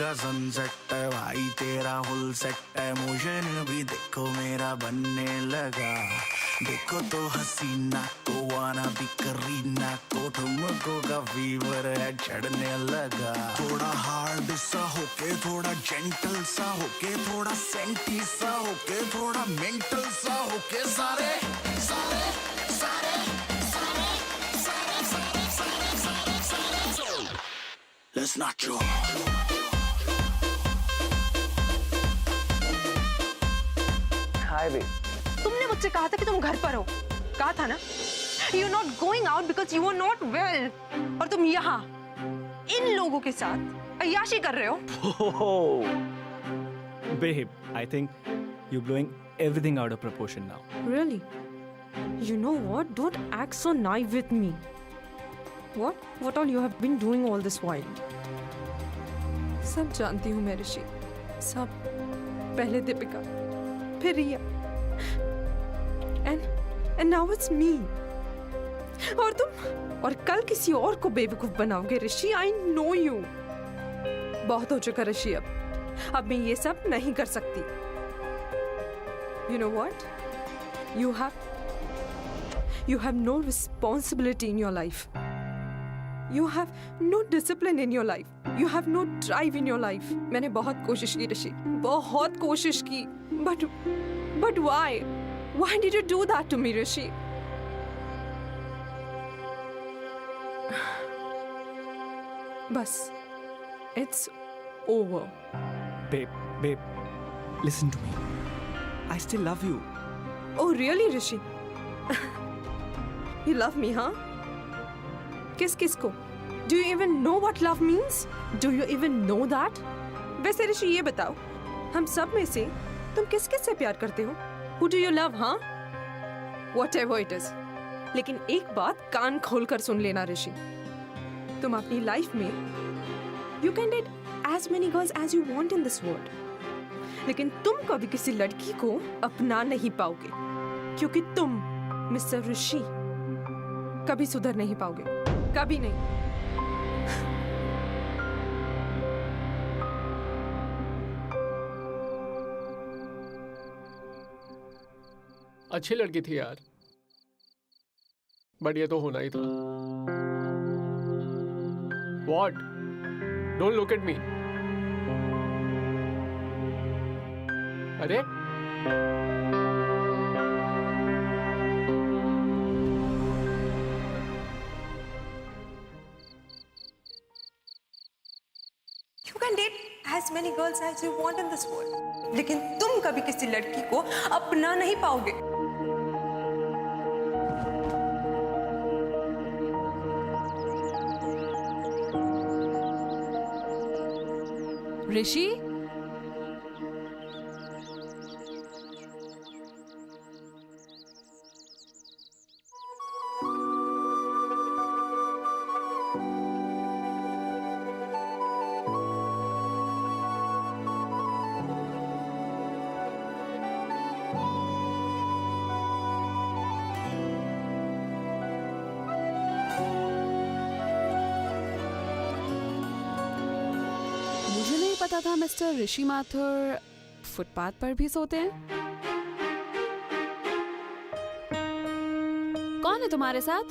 का सनसेट है भाई, तेरा फुल सेट है, मोशन भी देखो मेरा बनने लगा। देखो तो हसीना को वाना भी करीना को, तुमको का फीवर है चढ़ने लगा। थोड़ा हार्ड सा होके, थोड़ा जेंटल सा होके, थोड़ा सेंटी सा होके, थोड़ा मेंटल सा होके, सारे सारे सारे सारे सारे सारे सारे सारे सारे Let's not go. Hi babe. तुमने मुझसे कहा था कि तुम घर पर हो, कहा था ना? You're not going out because you are not well. और तुम यहाँ इन लोगों के साथ अय्याशी कर रहे हो। Babe, I think you're blowing everything out of proportion now. Really? You know what? Don't act so naive with me. What all you have been doing all this while? सब जानती हूँ मैं ऋषि, सब। पहले दीपिका, फिर रिया, and now it's me. और कल किसी और को बेवकूफ बनाओगे ऋषि। I know you. बहुत हो चुका ऋषि, अब मैं ये सब नहीं कर सकती। You know what? You have no responsibility in your life. You have no discipline in your life. You have no drive in your life. मैंने बहुत कोशिश की ऋषि, बहुत कोशिश की, but why? Why did you do that to me, ऋषि? बस, it's over. Babe, listen to me. I still love you. Oh really, Rishi? You love me, huh? किस को? Do you even know what love means? Do you even know that? वैसे ऋषि ये बताओ, हम सब में से तुम किस से प्यार करते हो? Who do you love, huh? Whatever it is. लेकिन एक बात कान खोलकर सुन लेना ऋषि, तुम अपनी लाइफ में you can date as many girls as you want in this world. लेकिन तुम कभी किसी लड़की को अपना नहीं पाओगे, क्योंकि तुम मिस्टर ऋषि कभी सुधर नहीं पाओगे, कभी नहीं। अच्छी लड़की थी यार, बट ये तो होना ही था। What? Don't look at me. अरे You can date as many girls as you want in this world. लेकिन तुम कभी किसी लड़की को अपना नहीं पाओगे। ऋषि, मुझे नहीं पता था मिस्टर ऋषि माथुर फुटपाथ पर भी सोते हैं। कौन है तुम्हारे साथ?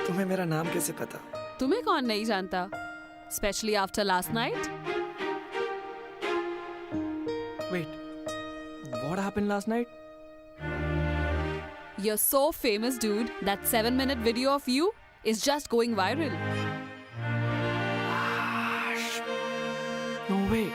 तुम्हें मेरा नाम कैसे पता? तुम्हें कौन नहीं जानता, specially after last night. Wait, what happened last night? You're so famous, dude, that 7-minute video of you is just going viral. No way.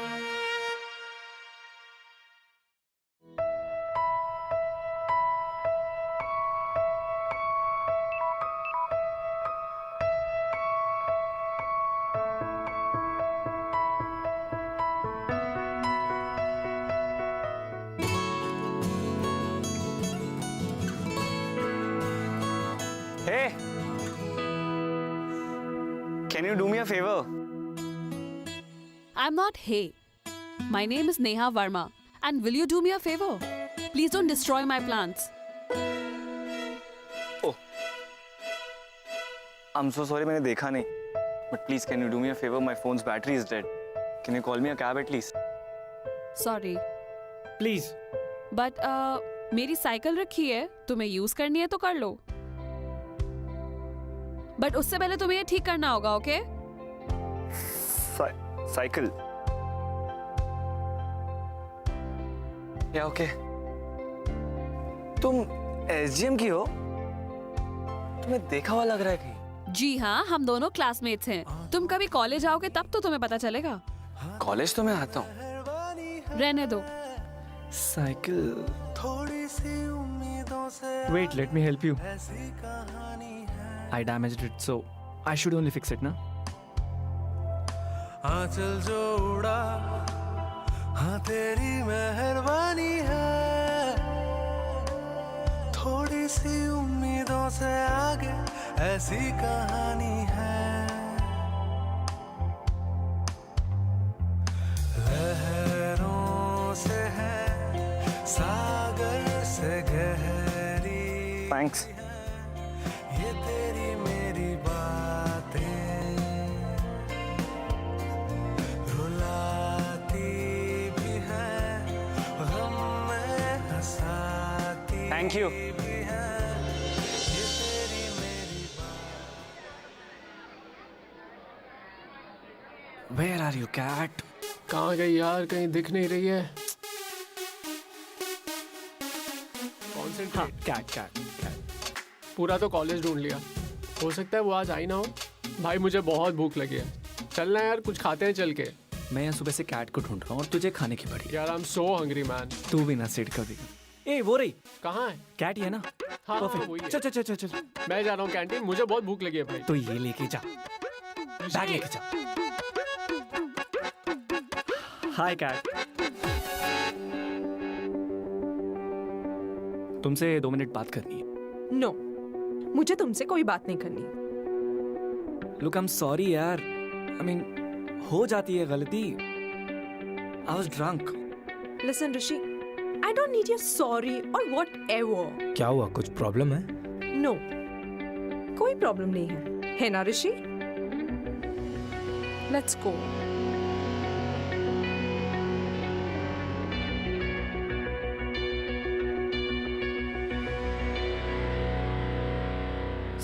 Hey, can you do me a favor? I'm not Hey. My name is Neha Verma. And will you do me a favor? Please don't destroy my plans. Oh, I'm so sorry, मैंने देखा नहीं. But please, can you do me a favor? My phone's battery is dead. Can you call me a cab at least? Sorry. Please. But मेरी cycle रखी है, तुम्हें use करनी है तो कर लो. बट उससे पहले तुम्हें ये ठीक करना होगा, ओके? साइकिल. या ओके. तुम SGM की हो? तुम्हें देखा हुआ लग रहा है कहीं. जी हाँ, हम दोनों क्लासमेट्स हैं. तुम कभी कॉलेज आओगे तब तो तुम्हें पता चलेगा. कॉलेज तो मैं आता हूँ. रहने दो. Cycle. थोड़ी सी उम्मीदों से Wait, let me help you. ऐसी कहानी है. I damaged it, so I should only fix it, na? आंचल जो उड़ा, हाँ तेरी मेहरबानी है. थोड़ी सी उम्मीदों से आगे ऐसी कहानी है. लहरों से है सागर से गहरी. Thanks. ये तेरी मेरी बातें रुलाती भी हैं, गम में हंसाती Thank you. भी हैं. ये तेरी मेरी Where are you, cat? कहाँ गई यार, कहीं दिख नहीं रही है. हाँ, cat. पूरा तो कॉलेज ढूंढ लिया. हो सकता है वो आज आई ना हो. भाई मुझे बहुत भूख लगी है. चलना यार, कुछ खाते हैं चल के. मैं यहाँ सुबह से कैट को ढूंढ रहा हूँ और तुझे खाने की पड़ी है. यार आई एम सो हंग्री मैन. तू भी ना सिड कर देगा. ए वो रही कहाँ है? कैट ही है ना. हाँ Perfect. वही है. चल चल चल चल चल. मैं जा रहा हूँ कैंटीन, मुझे बहुत भूख लगी है भाई. तो ये लेके जा, बैग लेके जा. हाय कैट. तुमसे 2 मिनट बात करनी है. नो, मुझे तुमसे कोई बात नहीं करनी. लुक आई एम सॉरी यार. आई मीन हो जाती है गलती. I was drunk. Listen Rishi, I don't need your sorry और व्हाटएवर. क्या हुआ, कुछ प्रॉब्लम है? नो, कोई प्रॉब्लम नहीं है. है ना Rishi? Let's go.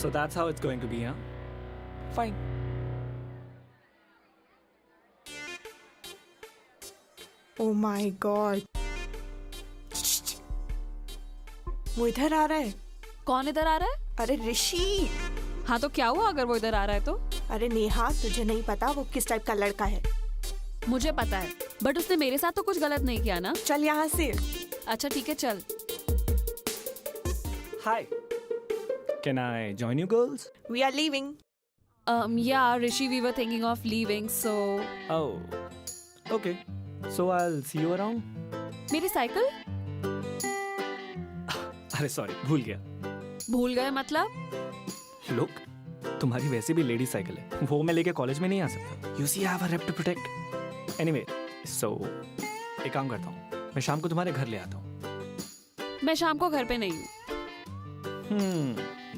So that's how it's going to be, huh? Fine. Oh my God. वो इधर आ रहा है. कौन इधर आ रहा है? अरे ऋषि. हाँ तो क्या हुआ अगर वो इधर आ रहा है तो? अरे नेहा, तुझे नहीं पता वो किस टाइप का लड़का है. मुझे पता है, बट उसने मेरे साथ तो कुछ गलत नहीं किया ना. चल यहाँ से. अच्छा ठीक है, चल. Hi. Can I join you girls? We are leaving. Yeah, Rishi, we were thinking of leaving, so. Oh. Okay. So I'll see you around. मेरी साइकिल? अरे सॉरी, भूल गया. भूल गए मतलब? Look, तुम्हारी वैसे भी लेडी साइकिल है, वो मैं लेके कॉलेज में नहीं आ सकता. You see, I have a rep to protect. Anyway, so एक काम करता हूँ, मैं शाम को तुम्हारे घर ले आता हूँ. मैं शाम को घर पे नहीं हूँ.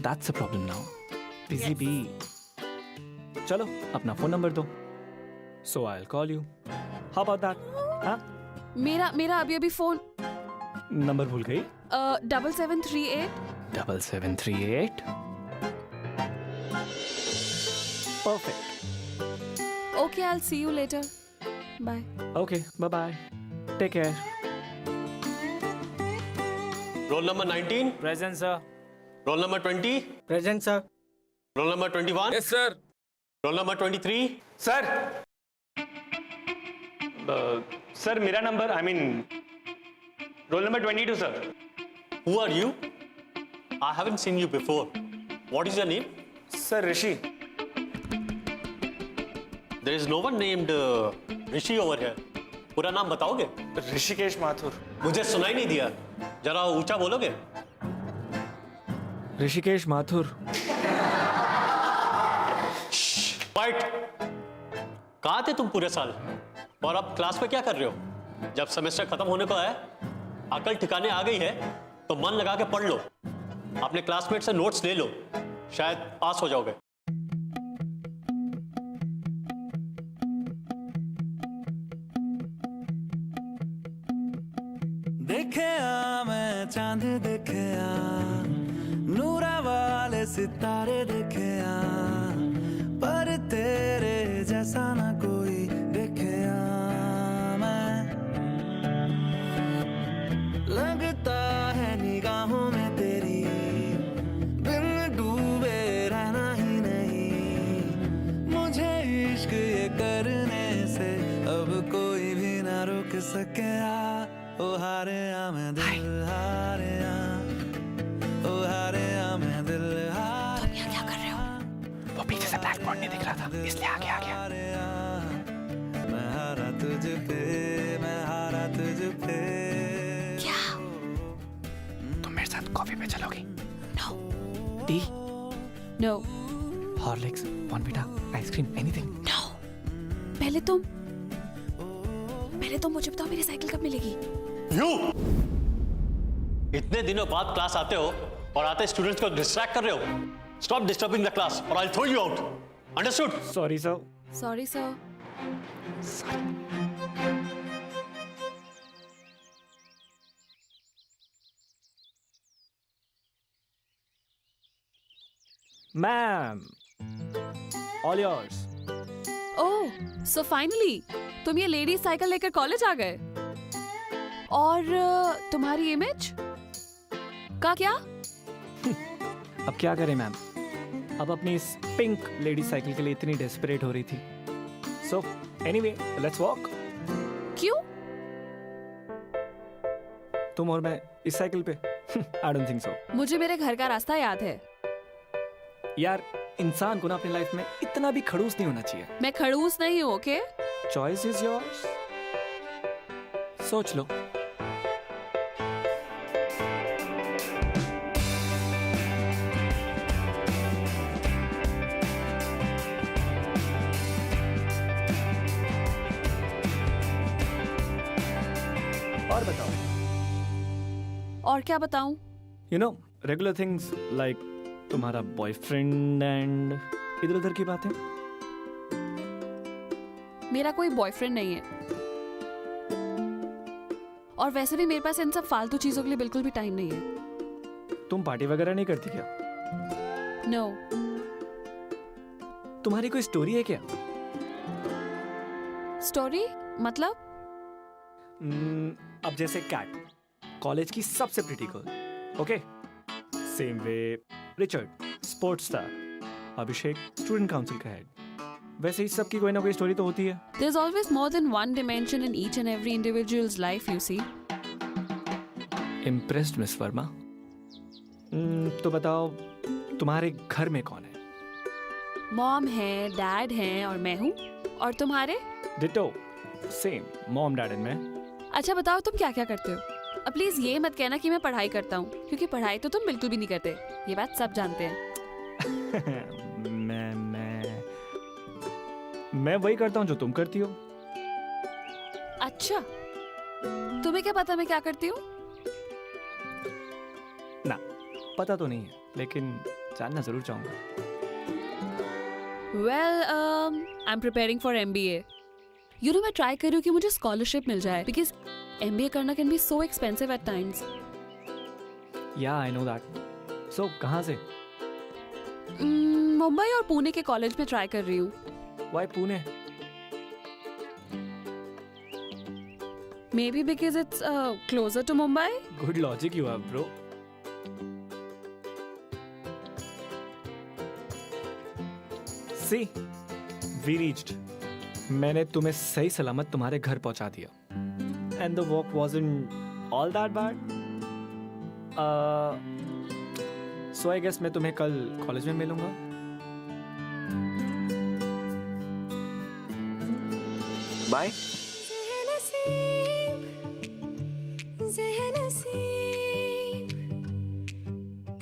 That's a problem now. Busy bee. चलो अपना फोन नंबर दो. So I'll call you. How about that? हाँ? मेरा अभी फोन. नंबर भूल गई? 7738. 7738. Perfect. Okay, I'll see you later. Bye. Okay, bye bye. Take care. Roll number 19. Present sir. Roll number 20. Present sir. Roll number 21. Yes sir. Roll number 23. Sir. Sir मेरा number roll number 22 sir. Who are you? I haven't seen you before. What is your name? Sir Rishi. There is no one named Rishi over here. पूरा नाम बताओगे? ऋषिकेश माथुर. मुझे सुनाई नहीं दिया. जरा ऊंचा बोलोगे? ऋषिकेश माथुर. Quiet. कहाँ थे तुम पूरे साल? और अब क्लास में क्या कर रहे हो? जब सेमेस्टर खत्म होने को है, अकल ठिकाने आ गई है, तो मन लगा के पढ़ लो. अपने क्लासमेट से नोट्स ले लो, शायद पास हो जाओगे. देखया मैं चांद देखया नूरा वाले सितारे देखया पर तेरे जैसा ना कोई देखया मैं लगता है निगाहों में तेरी बिन डूबे रहना ही नहीं मुझे इश्क ये करने से अब कोई भी ना रोक सके ओ हारे मैं दिल हारे ओ हारे मैं दिल हारे क्या कर रहे हो? वो पीछे से ब्लैक बॉर्ड नहीं दिख रहा था, इसलिए आगे आ गया। मैं हारा तुझ पे, मैं हारा तुझ पे। क्या? तुम मेरे साथ कॉफी पे चलोगी? No. T, No. Horlicks, Bournvita, ice cream, anything. No. पहले तुम मुझे बताओ मेरी साइकिल कब मिलेगी? यू इतने दिनों बाद क्लास आते हो और आते स्टूडेंट्स को डिस्ट्रैक्ट कर रहे हो। स्टॉप डिस्टर्बिंग द क्लास और I will throw you out. Understood? Sorry sir. Sorry, sir. Ma'am, all yours. Oh, so finally, तुम ये लेडी साइकिल लेकर कॉलेज आ गए। और तुम्हारी इमेज का क्या? अब क्या करें मैम, अब अपनी इस पिंक लेडी साइकिल के लिए इतनी डेस्परेट हो रही थी। So anyway, let's walk. क्यों? तुम और मैं इस साइकिल पे? I don't think so. मुझे मेरे घर का रास्ता याद है। यार, इंसान को ना अपनी लाइफ में इतना भी खड़ूस नहीं होना चाहिए। मैं खड़ूस नहीं हूँ, ओके? Choice is yours. सोच लो। और बताओ। और क्या बताऊं? You know, regular things like तुम्हारा बॉयफ्रेंड एंड इधर उधर की बातें। मेरा कोई बॉयफ्रेंड नहीं है। और वैसे भी मेरे पास इन सब फालतू चीजों के लिए बिल्कुल भी टाइम नहीं है। तुम पार्टी वगैरह नहीं करती क्या? नो। तुम्हारी कोई स्टोरी है क्या? स्टोरी मतलब? अब जैसे कैट, कॉलेज की सबसे pretty girl, okay? Same way Richard, sports star, Abhishek, student council का हेड। वैसे ही सबकी कोई ना कोई स्टोरी तो होती है। There's always more than one dimension in each and every individual's life, you see. Impressed miss Verma. तो बताओ, तुम्हारे घर में कौन है? मॉम है, डैड है और मैं हूँ। और तुम्हारे? Ditto, same, mom, dad and मैं। अच्छा बताओ, तुम क्या क्या करते हो? अब प्लीज ये मत कहना कि मैं पढ़ाई करता हूँ, क्योंकि पढ़ाई तो तुम बिल्कुल भी नहीं करते। ये बात सब जानते हैं। मैं वही करता हूँ जो तुम करती हो। अच्छा, तुम्हें क्या पता मैं क्या करती हूँ? ना, पता तो नहीं है, लेकिन जानना जरूर चाहूंगा। Well, I'm preparing for MBA. You know, मैं ट्राई कर रही हूँ कि मुझे स्कॉलरशिप मिल जाए, because MBA करना can be so expensive at times. Yeah, I know that. So, कहाँ से? मुंबई और पुणे के कॉलेज में ट्राई कर रही हूँ। Why Pune? Maybe because it's closer to Mumbai. Good logic you have, bro. See, we reached. मैंने तुम्हें सही सलामत तुम्हारे घर पहुंचा दिया. And the walk wasn't all that bad. So I guess मैं तुम्हें कल कॉलेज में मिलूंगा. Bye.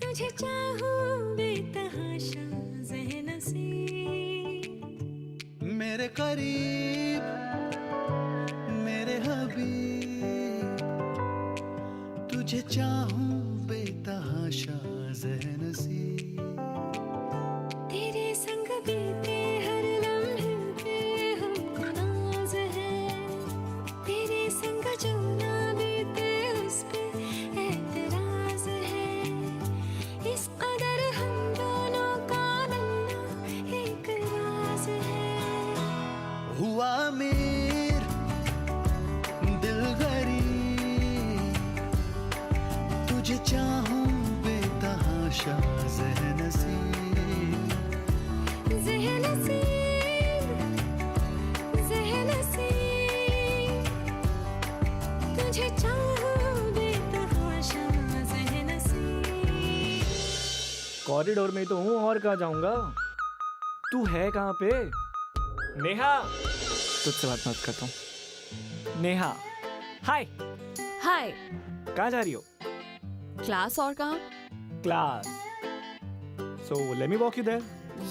तुझे चाहूं बेतहाशा मेरे करीब मेरे हबीब तुझे चाहूं बेतहाशा ज़हनसी तेरे संग बीते हर लम्हे पे हमको नाज है तेरे संग जो ना बीते उस पे कॉरिडोर में तो हूँ, और कहाँ जाऊंगा? तू है कहाँ पे? नेहा, तुझसे बात मत करता हूँ। नेहा, हाय। हाय। कहाँ जा रही हो? क्लास और कहाँ? Class. So let me walk you there.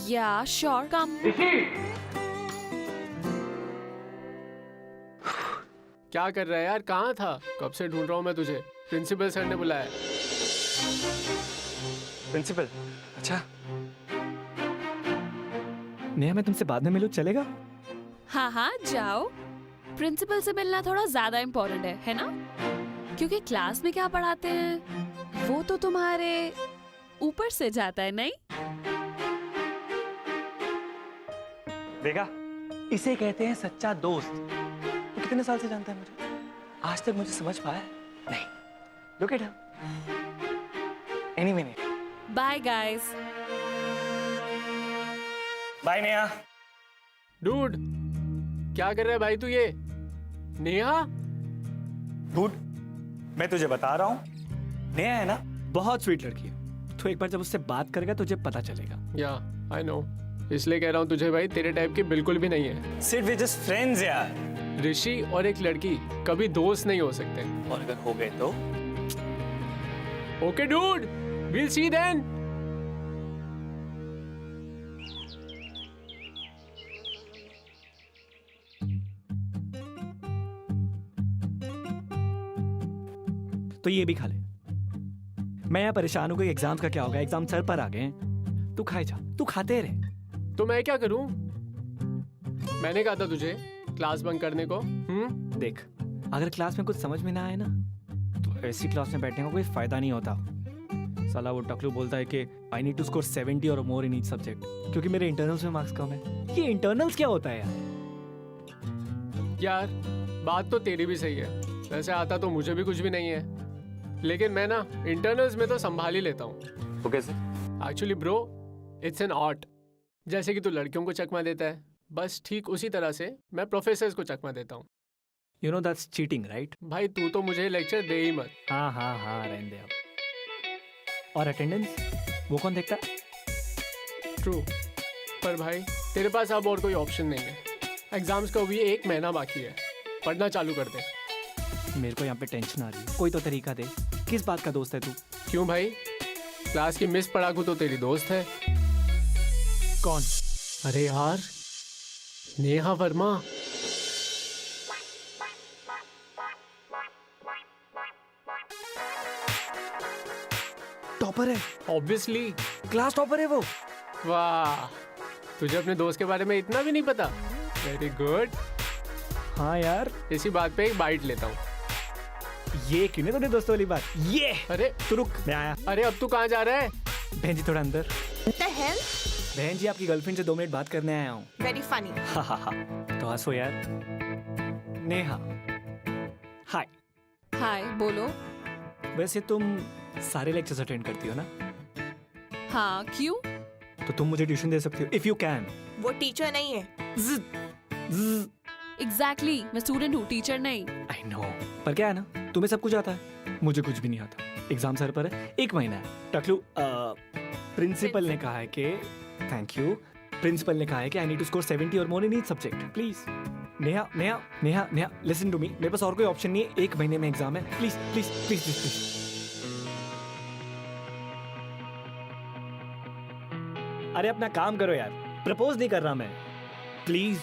या श्योर कम। क्या कर रहा है यार? कहाँ था? कब से ढूंढ रहा हूँ मैं तुझे। प्रिंसिपल सर ने बुलाया। प्रिंसिपल, अच्छा। नेहा, मैं तुमसे बाद में मिलूं, चलेगा? हाँ हाँ जाओ। प्रिंसिपल से मिलना थोड़ा ज्यादा इम्पोर्टेंट है ना? क्योंकि क्लास में क्या पढ़ाते हैं वो तो तुम्हारे ऊपर से जाता है, नहीं? देखा, इसे कहते हैं सच्चा दोस्त। तो कितने साल से जानता है मुझे? आज तक मुझे समझ पाया नहीं। Look at him. Any minute. Bye guys. Bye Neha. Dude, क्या कर रहा है भाई तू ये? नेहा? डूड, मैं तुझे बता रहा हूँ, नेहा है ना, बहुत स्वीट लड़की है। तो एक बार जब उससे बात करेगा तुझे पता चलेगा। या आई नो, इसलिए कह रहा हूँ तुझे भाई, तेरे टाइप की बिल्कुल भी नहीं है। सिर्फ वी जस्ट फ्रेंड्स यार। ऋषि और एक लड़की कभी दोस्त नहीं हो सकते। और अगर हो गए तो? Okay dude, will see then. तो ये भी खा ले। मैं यहाँ परेशान हूँ कि एग्जाम का क्या होगा। एग्जाम सर पर आ गए हैं। तू खाए जा, तू खाते रहे। तो मैं क्या करूं? मैंने कहा था तुझे क्लास बंक करने को। देख, अगर क्लास में कुछ समझ में ना आए ना, तो ऐसी क्लास में बैठने का कोई फायदा नहीं होता। साला वो टकलू बोलता है कि I need to score 70 or more in each subject, क्योंकि मेरे इंटरनल्स में मार्क्स कम है। ये इंटरनल्स क्या होता है यार? यार बात तो तेरी भी सही है। वैसे आता तो मुझे भी कुछ भी नहीं है, लेकिन मैं ना इंटरनल्स में तो संभाल ही लेता हूँ। तो कैसे? Actually bro, it's an art. जैसे कि तू लड़कियों को चकमा देता है, बस ठीक उसी तरह से मैं प्रोफेसर्स को चकमा देता हूँ। You know that's cheating, right? भाई तू तो मुझे लेक्चर दे ही मत। हाँ हाँ हाँ, रहने दे अब। और अटेंडेंस वो कौन देखता है? ट्रू, पर भाई तेरे पास अब और कोई ऑप्शन नहीं है। एग्जाम्स को भी 1 महीना बाकी है, पढ़ना चालू कर दे। मेरे को यहाँ पे टेंशन आ रही है, कोई तो तरीका दे। किस बात का दोस्त है तू? क्यों भाई? क्लास की मिस पढ़ाकू तो तेरी दोस्त है। कौन? अरे यार, नेहा वर्मा। टॉपर है? ऑब्वियसली, क्लास टॉपर है वो। वाह, तुझे अपने दोस्त के बारे में इतना भी नहीं पता। Very good. हाँ यार, इसी बात पे एक बाइट लेता हूँ। ये क्यों नहीं तूने दोस्तों वाली बात? ये अरे तू रुक, मैं आया। अरे अब तू कहाँ जा रहा है? बहन जी थोड़ा अंदर। What the hell? बहन जी आपकी गर्लफ्रेंड से 2 मिनट बात करने आया हूँ। Very funny. हा हा हा, तो हंसो यार। नेहा, हाय। हाय, बोलो। वैसे तुम सारे लेक्चर्स अटेंड करती हो ना? हाँ, क्यों? तो तुम मुझे ट्यूशन दे सकती हो इफ यू कैन। वो टीचर नहीं है। एग्जैक्टली, मैं स्टूडेंट हूँ, टीचर नहीं। आई नो, पर क्या है ना, तुम्हें सब कुछ आता है, मुझे कुछ भी नहीं आता। एग्जाम सर पर है, 1 महीना है। टकलू, प्रिंसिपल ने कहा है कि थैंक यू। प्रिंसिपल ने कहा है कि I need to score 70 or more in each subject, please. Neha Neha Neha Neha, listen to me. मेरे पास और कोई ऑप्शन नहीं है, 1 महीने में एग्जाम है। Please please please please please. अरे अपना काम करो यार, प्रपोज नहीं कर रहा मैं, प्लीज।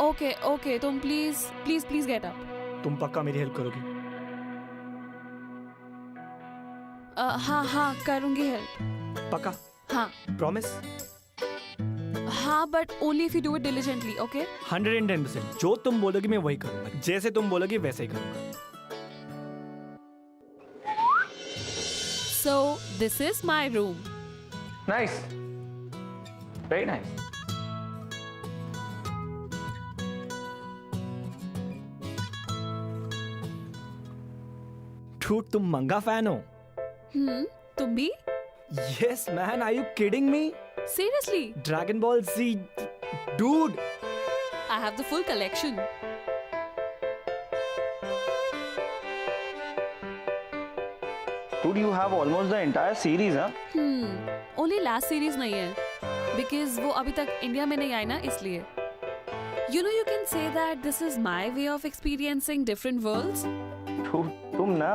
ओके ओके, तुम please please please get up. तुम पक्का मेरी हेल्प करोगी? हाँ हाँ, करूँगी हेल्प। पक्का? हाँ प्रॉमिस? हाँ, but only if you do it diligently, okay? 110%। जो तुम बोलोगी मैं वही करूंगा, जैसे तुम बोलोगी वैसे ही करूंगा। So this is my room. Nice, very nice. Dude, तुम मंगा फैन हो? तुम भी? Yes man, are you kidding me? Seriously? Dragon Ball Z, dude. I have the full collection. Dude, you have almost the entire series, huh? Only last series नहीं है because वो अभी तक इंडिया में नहीं आई ना, इसलिए you know you can say that this is my way of experiencing different worlds. Dude, तुम ना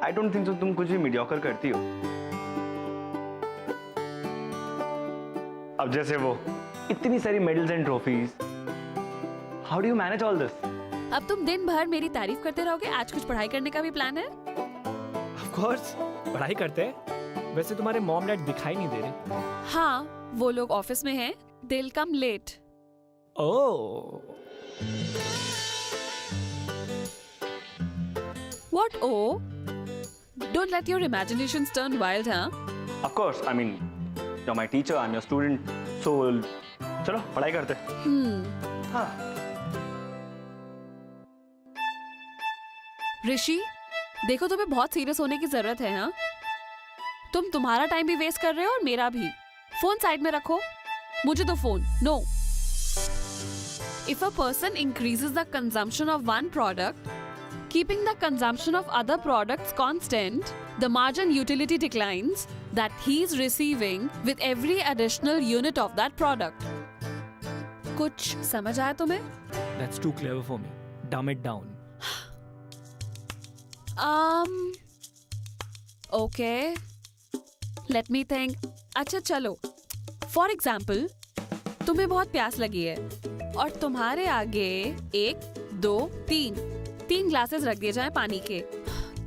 I don't think so तुम कुछ भी मीडियोकर करती हो. अब जैसे वो इतनी सारी medals and trophies, how do you manage all this? अब तुम दिन भर मेरी तारीफ करते रहोगे. आज कुछ पढ़ाई करने का भी प्लान है? ऑफ कोर्स पढ़ाई करते हैं. वैसे तुम्हारे मॉम डैड दिखाई नहीं दे रहे. हाँ, वो लोग ऑफिस में हैं. They'll come late. Oh, What? Oh? Don't let your imaginations turn wild, huh? Of course, I mean, you're my teacher, I'm your student, so चलो पढ़ाई करते हैं. हाँ. ऋषि, देखो तुम्हें बहुत सीरियस होने की जरूरत है. हाँ, तुम तुम्हारा टाइम भी वेस्ट कर रहे हो और मेरा भी. फोन साइड में रखो. मुझे तो phone no. If a person increases the consumption of one product, keeping the consumption of other products constant, the margin utility declines that he is receiving with every additional unit of that product. कुछ समझ आया तुम्हें? that's too clever for me. Dumb it down. Okay. Let me think. अच्छा चलो. For example, तुम्हें बहुत प्यास लगी है और तुम्हारे आगे 1, 2, 3 ग्लासेस रख दिए जाएं पानी के.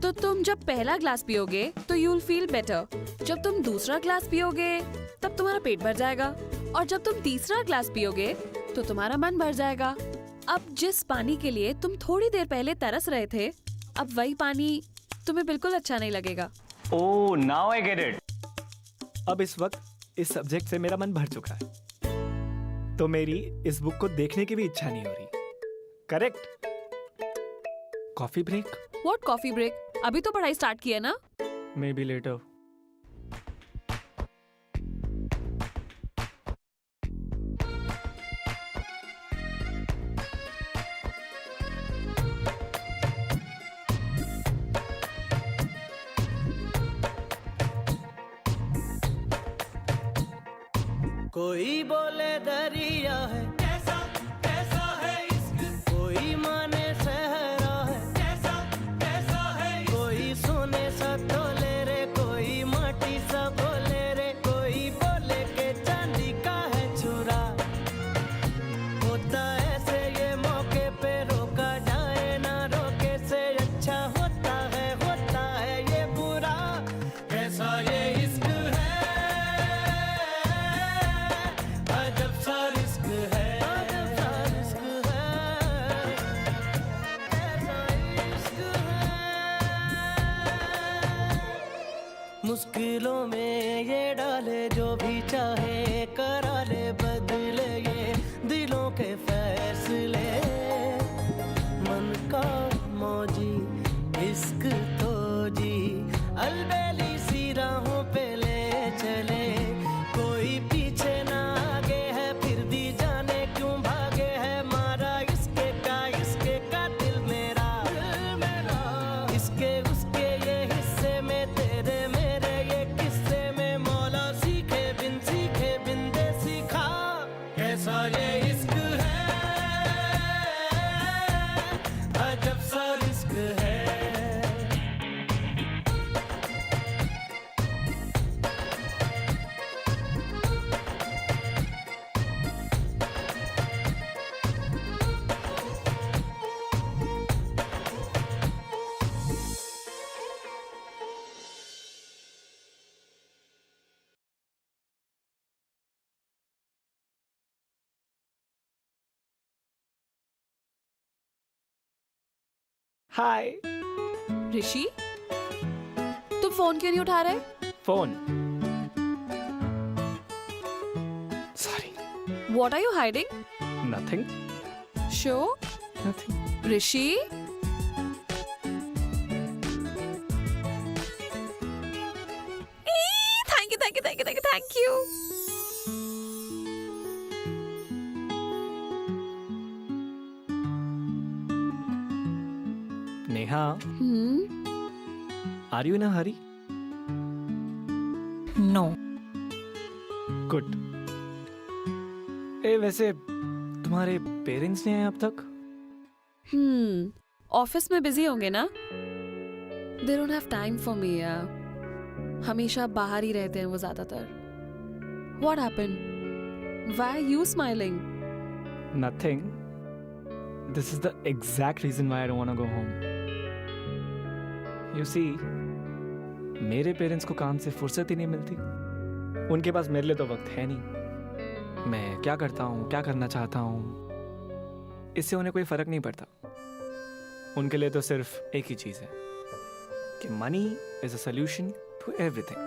तो तुम जब पहला ग्लास पियोगे तो यू विल फील बेटर. जब तुम दूसरा ग्लास पियोगे तब तुम्हारा पेट भर जाएगा. और जब तुम तीसरा ग्लास पियोगे तो तुम्हारा मन भर जाएगा. अब जिस पानी के लिए तुम थोड़ी देर पहले तरस रहे थे, अब वही पानी तुम्हें बिल्कुल अच्छा नहीं लगेगा. Oh, now I get it. अब इस वक्त इस सब्जेक्ट से मेरा मन भर चुका है, तो मेरी इस बुक को देखने की भी इच्छा नहीं हो रही. Correct. Coffee break? What coffee break? अभी तो पढ़ाई स्टार्ट की है ना. Maybe later. कोई बोले दरिया है, कैसा कैसा है इश्क. कोई माने सहरा है, कैसा कैसा है इश्क. कोई सोने सा तोले रे, कोई माटी सा बोले रे. कोई बोले के चांदी का है चूरा. होता ऐसे ये मौके पे रोका जाए ना, रोके से अच्छा होता है ये बुरा. कैसा ये इश्क है, अजब सा रिस्क है, अजब सा रिस्क है, ऐसा इश्क है. मुश्किलों में ये डाले जो भी चाहे, करा ले बदले ये दिलों के फैसले. मन का मौजी इश्क तो जी अलबेली सी राहों पे ले चले. कोई पीछे ना आगे है, फिर भी जाने क्यों भागे है. मारा इसके का दिल मेरा, इसके उसके ये हिस्से में, तेरे मेरे ये किस्से में. मौला सीखे बिन दे सीखा. कैसा ये इश्क है, अजब सा रिस्क है. हाय. ऋषि, तुम फोन क्यों नहीं उठा रहे? Phone. Sorry. What are you hiding? Nothing. Sure? Nothing. Rishi? Thank you. Neha, are you in a hurry? No. Good. ए वैसे तुम्हारे पेरेंट्स नहीं आए अब तक? ऑफिस में बिजी होंगे ना. They don't have time for me यार. हमेशा बाहर ही रहते हैं वो ज्यादातर. What happened? Why are you smiling? Nothing. This is the exact reason why I don't want to go home. You see, मेरे पेरेंट्स को काम से फुर्सत ही नहीं मिलती. उनके पास मेरे लिए तो वक्त है नहीं. मैं क्या करता हूँ, क्या करना चाहता हूँ, इससे उन्हें कोई फर्क नहीं पड़ता. उनके लिए तो सिर्फ एक ही चीज है कि money is a solution to everything.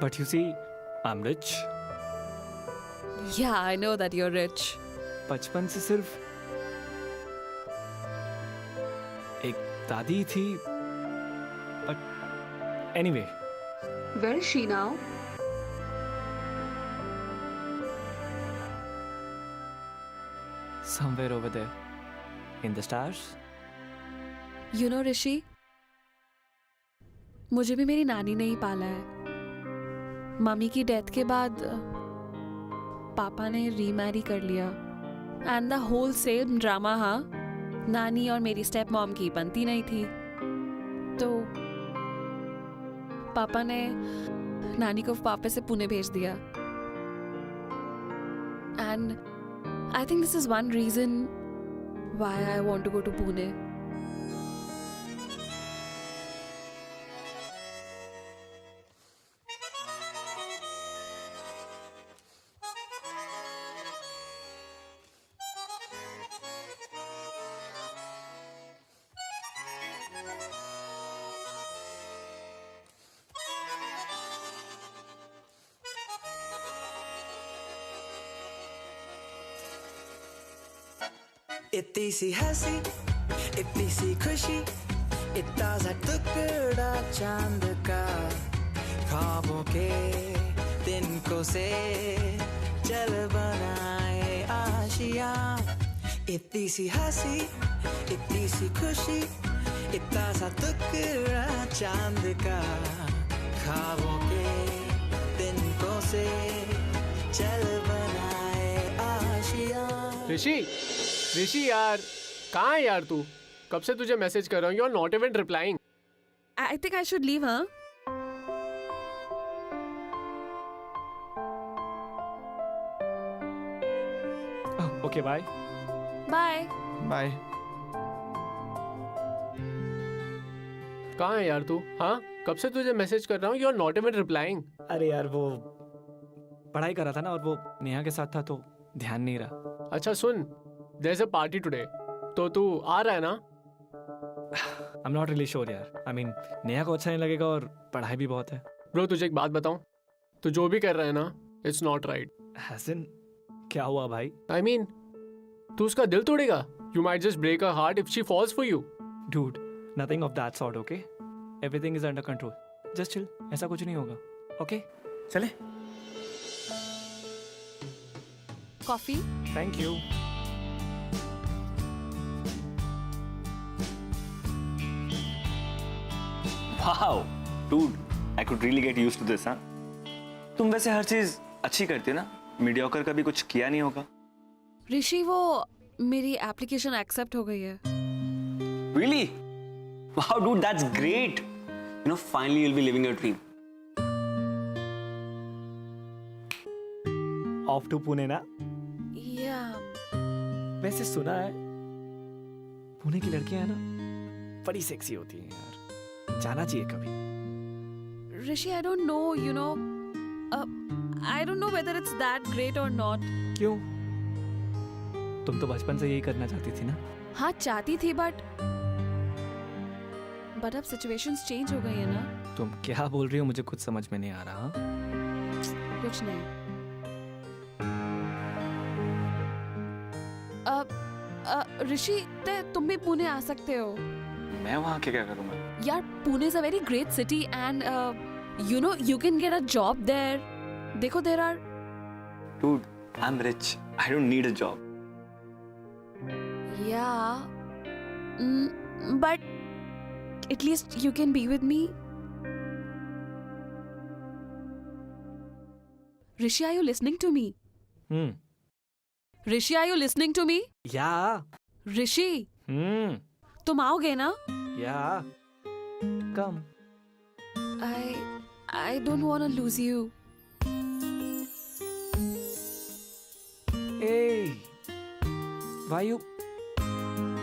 But you see, I am rich. Yeah, I know that you're rich. बचपन से सिर्फ एक दादी थी. But anyway, Where is she now? somewhere over there in the stars. You know ऋषि, मुझे भी मेरी नानी ने ही पाला है. मम्मी की डेथ के बाद पापा ने रीमैरी कर लिया. And the whole same drama. हाँ, नानी और मेरी स्टेप मॉम की बनती नहीं थी, तो पापा ने नानी को वापस से पुणे भेज दिया. And I think this is one reason why I want to go to Pune. इतनी सी हंसी, इतनी सी खुशी, इतना सा टुकड़ा चांद का, ख्वाबों के तिनकों से चल बनाए आशिया. इतनी सी हंसी, इतनी सी खुशी, इतना सा टुकड़ा चांद का, ख्वाबों के तिनकों से चल बनाए आशिया. ऋषि यार, कहाँ है यार तू? कब से तुझे मैसेज कर रहा हूँ. You are not even replying. I think I should leave, huh? Okay bye. Bye. Bye. कहाँ है यार तू? हाँ, कब से तुझे मैसेज कर रहा हूँ. You are not even replying. अरे यार, वो पढ़ाई कर रहा था ना, और वो नेहा के साथ था तो ध्यान नहीं रहा. अच्छा सुन, there is a party today, तो तू आ रहा है ना? I am not really sure यार. आई मीन, नेहा को अच्छा नहीं लगेगा और पढ़ाई भी बहुत है. ब्रो तुझे एक बात बताऊं, तू जो भी कर रहा है ना, इट्स नॉट राइट. हसन, क्या हुआ भाई? आई मीन, तू उसका दिल तोड़ेगा. You might just break her heart if she falls for you. Dude, nothing of that sort. Okay, everything is under control. Just chill. ऐसा कुछ नहीं होगा. ओके, चले. Coffee? Thank you. Wow, dude, I could really get used to this, हाँ? तुम वैसे हर चीज अच्छी करती हो ना. मीडियोकर कभी कुछ किया नहीं होगा. ऋषि, वो मेरी एप्लीकेशन एक्सेप्ट हो गई है. Really? Wow, dude, that's great. You know, finally you'll be living your dream. Off to Pune ना? Yeah. वैसे सुना है पुणे की लड़कियां है ना, बड़ी सेक्सी होती हैं यार. जाना चाहिए कभी. Rishi, I don't know, you know, I don't know whether it's that great or not. क्यों? तुम तो बचपन से यही करना चाहती थी ना? हाँ, चाहती थी, बट अब सिचुएशंस चेंज हो गई है ना. तुम क्या बोल रही हो? मुझे कुछ समझ में नहीं आ रहा. कुछ नहीं. ऋषि, तुम भी पुणे आ सकते हो. मैं वहाँ के क्या करूँगा? यार, Pune is a very great city and you know you can get a job there. देखो, there are. Dude, I'm rich. I don't need a job. Yeah. But at least you can be with me. Rishi, are you listening to me? Rishi, are you listening to me? Yeah. Rishi, तुम आओगे ना? Yeah. Come. I don't want to lose you. Hey. Why you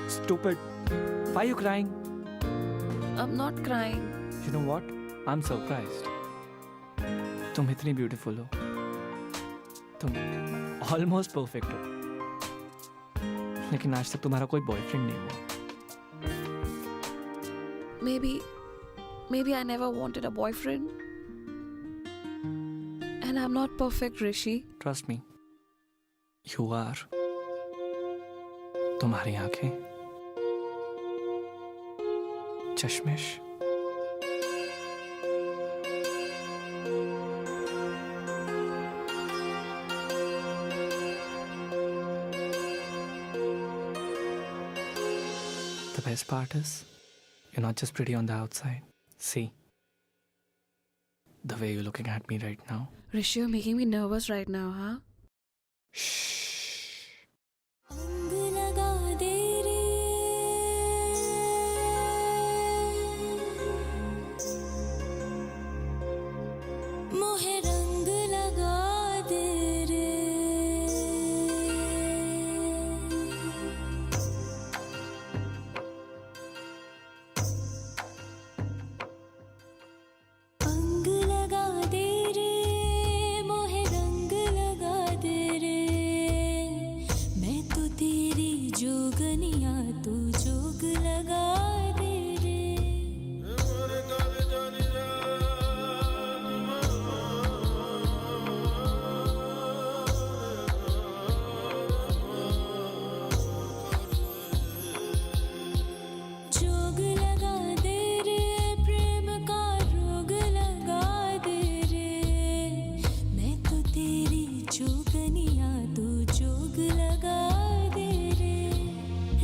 stupid? Why you crying? I'm not crying. You know what? I'm surprised. तुम इतनी beautiful हो. तुम almost perfect हो. लेकिन आज तक तुम्हारा कोई बॉयफ्रेंड नहीं हुआ. Maybe I never wanted a boyfriend. And I'm not perfect, Rishi. Trust me. You are. तुम्हारी आंखें, चश्मिश, the best part is, you're not just pretty on the outside. See, the way you're looking at me right now. Rishi, you're making me nervous right now, huh? अंग लगा दे रे मोहे रंग लगा दे रे अंग लगा दे रे मोहे रंग लगा दे रे मैं तो तेरी जोगनिया तू जोग लगा दे रे जोग लगा दे रे प्रेम का रोग लगा दे रे मैं तो तेरी जोगनिया तू जोग लगा दे रे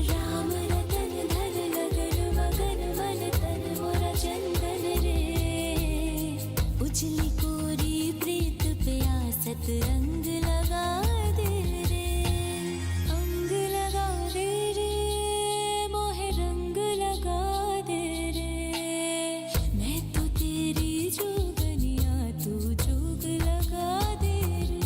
राम रतन धन लगन मगन मन तन मोरा चंदन रे उजली कोरी प्रीत पे आसत रंग लगा दे रे अंग लगा दे रे मोहे रंग लगा दे रे मैं तो तेरी जोगनिया तू जोग लगा दे रे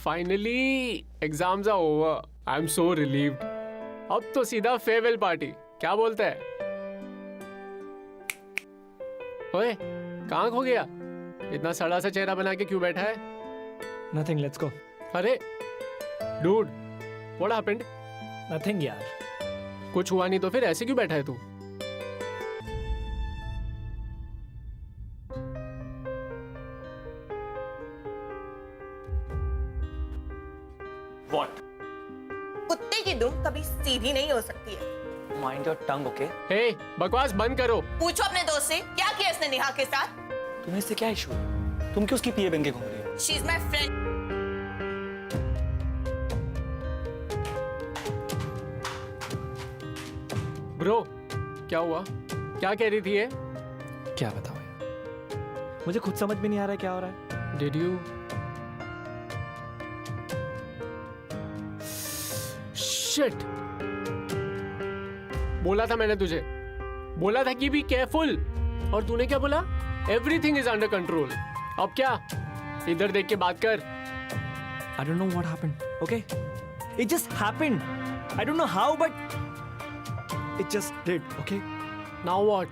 finally exams are over. I am so relieved. अब तो सीधा फेयरवेल पार्टी. क्या बोलते हैं? ओए, कहाँ खो गया? इतना सड़ा सा चेहरा बना के क्यों बैठा है? Nothing. Let's go. अरे डूड, व्हाट हैपेंड? Nothing, यार. कुछ हुआ नहीं तो फिर ऐसे क्यों बैठा है तू? What? कुत्ते की दुम कभी सीधी नहीं हो सकती है. Mind your tongue, okay? हे, बकवास बंद करो. पूछो अपने दोस्त से क्या किया इसने नेहा के साथ. तुम्हें इससे क्या इशू है? तुम क्यों उसकी पीए बन के घूम रही हो? She is my friend. Bro, क्या हुआ? क्या कह रही थी ये? क्या बताऊं यार? मुझे खुद समझ में नहीं आ रहा है क्या हो रहा है. Did you? Shit! बोला था मैंने तुझे. बोला था कि बी केयरफुल. और तूने क्या बोला? Everything is under control. अब क्या? इधर देख के बात कर. I don't know what happened. Okay, it just happened. I don't know how, but it just did. Okay. Now what?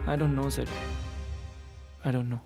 I don't know, Sid. I don't know.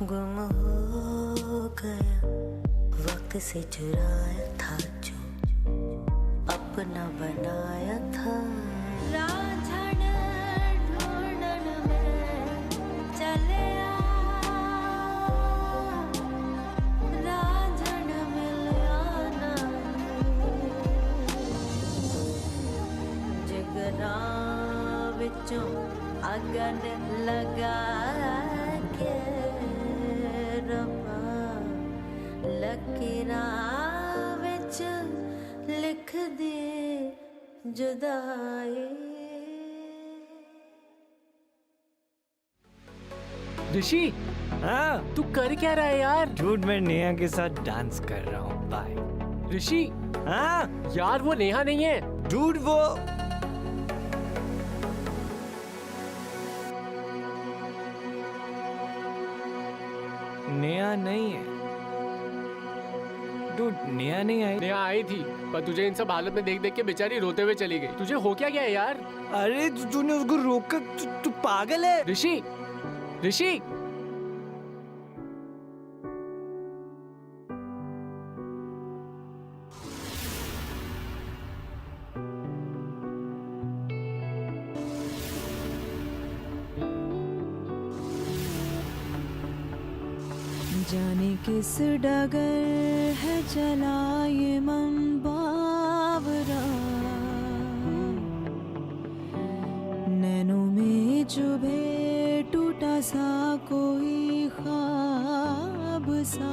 गुम हो गया, वक्त से चुराया था जो अपना बनाया था। रांझण ढूंढन में चलिया, रांझण मिलिया ना, जिगरा विचों अगन लगा के रब्बा लकीरां विच लिख दे जुदाई। ऋषि, हाँ तू कर क्या रहा है यार? डूड, मैं नेहा के साथ डांस कर रहा हूँ। बाय। ऋषि हाँ यार, वो नेहा नहीं है। डूड, वो नेहा नहीं है। डूड, नेहा नहीं आई। नेहा आई थी, पर तुझे इन सब हालत में देख देख के बेचारी रोते हुए चली गई। तुझे हो क्या गया है यार? अरे तूने उसको रोका, तू पागल है। ऋषि, ऋषि जाने किस डगर है चला ये मन बावरा, नैनों में चुभे टूटा सा कोई ख्वाब सा,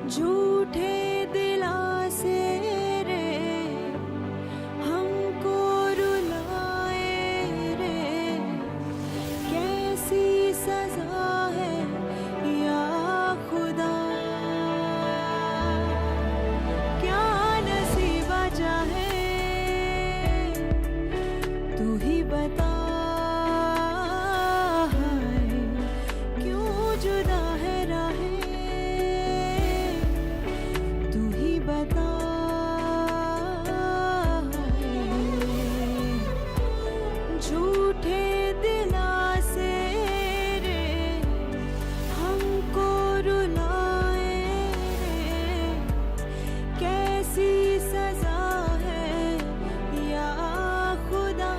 झूठे दिलासे रे हमको रुलाए रे, कैसी सजा है या खुदा, क्या नसीबा चाहे तू ही बता, क्यों जुदा है राहें तू ही बता, झूठे दिलासे रे हमको रुलाए रे, कैसी सजा है या खुदा,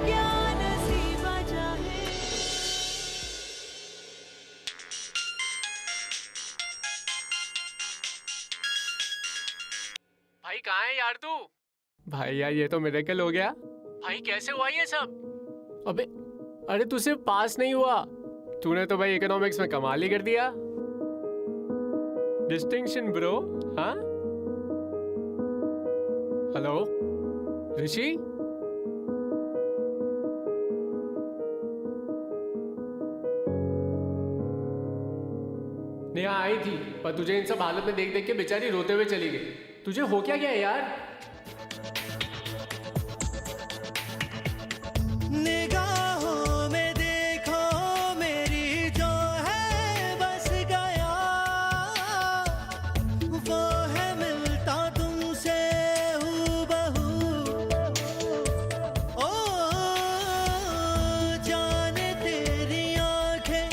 क्या नसीबा चाहे। भाई कहाँ है यार तू? भाई यार, ये तो मिरेकल हो गया। भाई कैसे हुआ ये सब? अबे अरे, तू सिर्फ पास नहीं हुआ, तूने तो भाई इकोनॉमिक्स में कमाल ही कर दिया। Distinction bro. हाँ हेलो ऋषि, नेहा आई थी, पर तुझे इन सब हालत में देख देख के बेचारी रोते हुए चली गई। तुझे हो क्या गया यार? निगाहों में देखो मेरी जो है बस गया, वो है मिलता तुमसे हूबहू, ओ जाने तेरी आंखें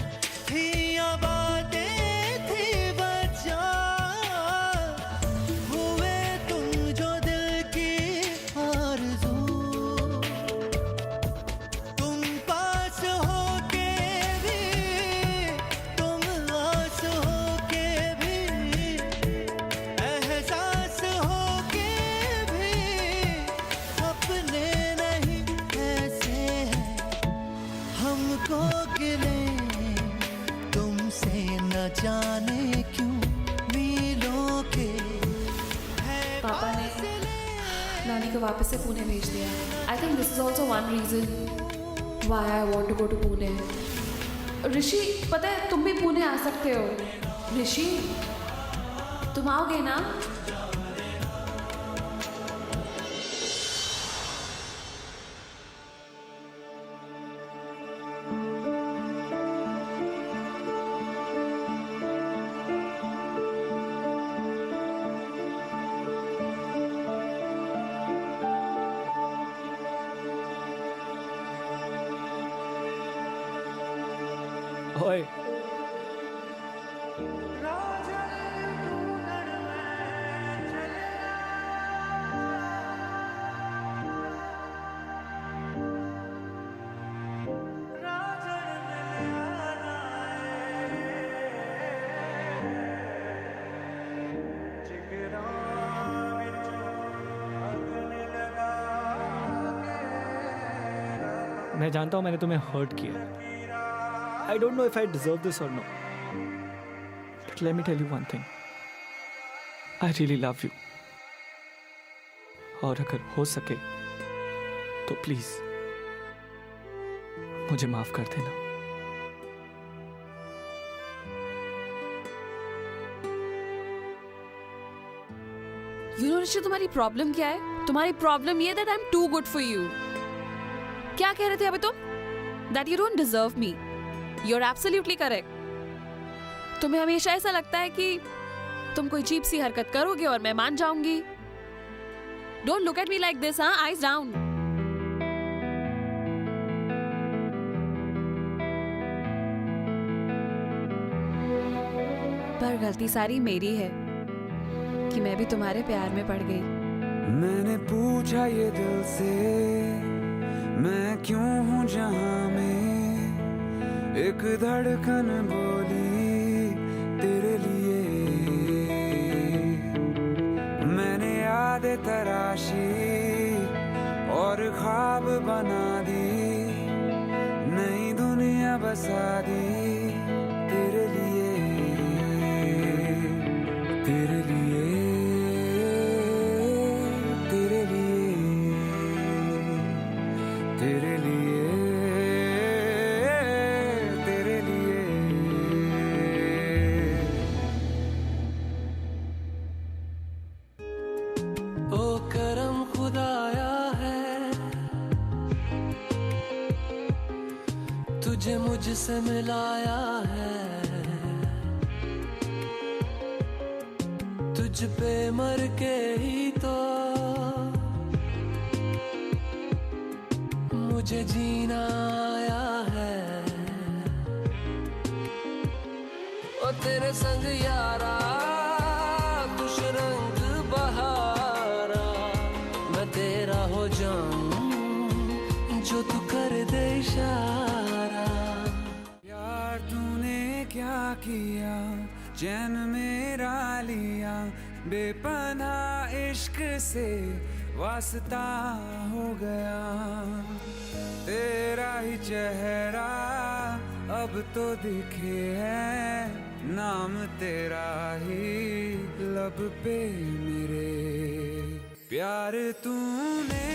थी या बातें थी बच्चा, हुए तुम जो दिल की आरज़ू, तुम पास होके भी, तुम आस होके भी, एहसास होके भी, अपने नहीं ऐसे हैं हमको गिले तुमसे न जाने क्यों मीलों के है पापा ने नानी को वापस से पुणे भेज दिया। I think this is also one reason why I want to go to Pune. Rishi, पता है तुम भी पुणे आ सकते हो। ऋषि, तुम आओगे ना? ओए मैं जानता हूं मैंने तुम्हें हर्ट किया। I don't know if I deserve this or no, but let me tell you one thing, I really love you. और अगर हो सके तो प्लीज मुझे माफ कर देना। यू नो ऋषि, तुम्हारी प्रॉब्लम क्या है? तुम्हारी प्रॉब्लम ये that I am too good for you. क्या कह रहे थे अभी तुम? That you don't deserve me. You are absolutely correct. तुम्हें हमेशा ऐसा लगता है कि तुम कोई चीप सी हरकत करोगे और मैं मान जाऊंगी। Don't look at me like this, हाँ? Eyes down. पर गलती सारी मेरी है कि मैं भी तुम्हारे प्यार में पड़ गई। मैंने पूछा ये दिल से, मैं क्यों हूँ जहाँ में, एक धड़कन बोली तेरे लिए। मैंने यादें तराशी और ख्वाब बना दी, नई दुनिया बसा दी तेरे लिए, तेरे लिए, तेरे लिए, तेरे लिए, तेरे लिए। ओ करम खुदाया है, तुझे मुझसे मिलाया है, तुझ पे मर के ही तो मुझे जीना आया है। ओ तेरे संग यारा खुश रंग बहारा, मैं तेरा हो जाऊं जो तू कर दे इशारा। यार तूने क्या किया, चैन मेरा लिया, बेपनाह इश्क से वास्ता हो गया। तेरा ही चेहरा अब तो दिखे है, नाम तेरा ही लब पे मेरे। प्यार तूने